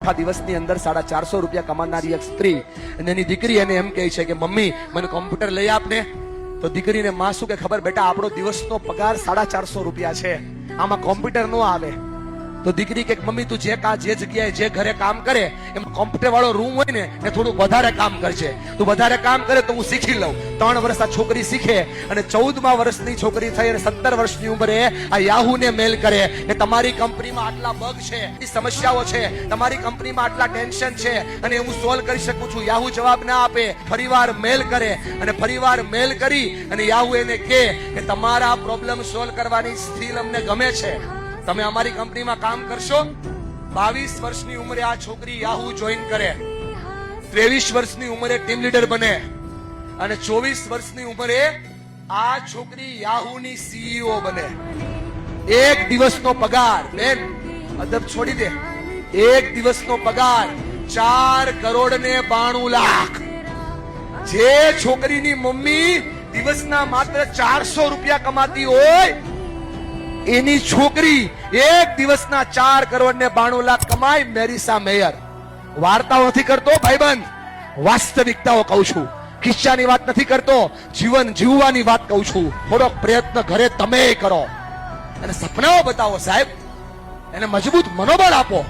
આખા દિવસની અંદર 450 રૂપિયા કમાનારી એક સ્ત્રી અને એની દીકરી એને એમ કહે છે કે મમ્મી મને કોમ્પ્યુટર લઈ આપને. તો દીકરીને માં શું કે ખબર, બેટા આપણો દિવસનો પગાર 450 રૂપિયા છે, આમાં કોમ્પ્યુટર નો આવે. તો દીકરી કે મમ્મી તું જે જગ્યાએ જે ઘરે કામ કરે એમાં કોમ્પ્યુટર વાળો રૂમ હોય ને એ થોડું વધારે કામ કરશે, તું વધારે કામ કરે તો હું શીખી લઉં. 3 વર્ષ આ છોકરી શીખે અને 14મા વર્ષની છોકરી થઈ અને 17 વર્ષની ઉંમરે આ યાહૂને મેલ કરે કે તમારી કંપનીમાં આટલા બગ છે, સમસ્યાઓ છે, તમારી કંપનીમાં આટલા ટેન્શન છે અને હું સોલ્વ કરી શકું છું. યાહૂ જવાબ ના આપે, ફરીવાર મેલ કરે અને ફરીવાર મેલ કરી અને યાહૂ એને કહે કે તમારા પ્રોબ્લેમ સોલ્વ કરવાની સ્કિલ અમને ગમે છે, તમે અમારી કંપનીમાં કામ કરશો. 22 વર્ષની ઉંમરે આ છોકરી યાહૂ જોઈન કરે, 23 વર્ષની ઉંમરે ટીમ લીડર બને અને 24 વર્ષની ઉંમરે આ છોકરી યાહૂની સીઈઓ બને. એક દિવસનો પગાર, બેન અદબ છોડી દે, એક દિવસનો પગાર 4 કરોડ ને 92 લાખ. જે છોકરીની મમ્મી દિવસના માત્ર 400 રૂપિયા કમાતી હોય એની છોકરી એક દિવસના 4 કરોડ ને 92 લાખ કમાય. મેરીસા મેયર. વાર્તાઓ નથી કરતો ભાઈબંધ, વાસ્તવિકતાઓ કહું છું, કિસ્સાની વાત નથી કરતો, જીવન જીવવાની વાત કહું છું. થોડોક પ્રયત્ન ઘરે તમે કરો અને સપનાઓ બતાવો સાહેબ, એને મજબૂત મનોબળ આપો.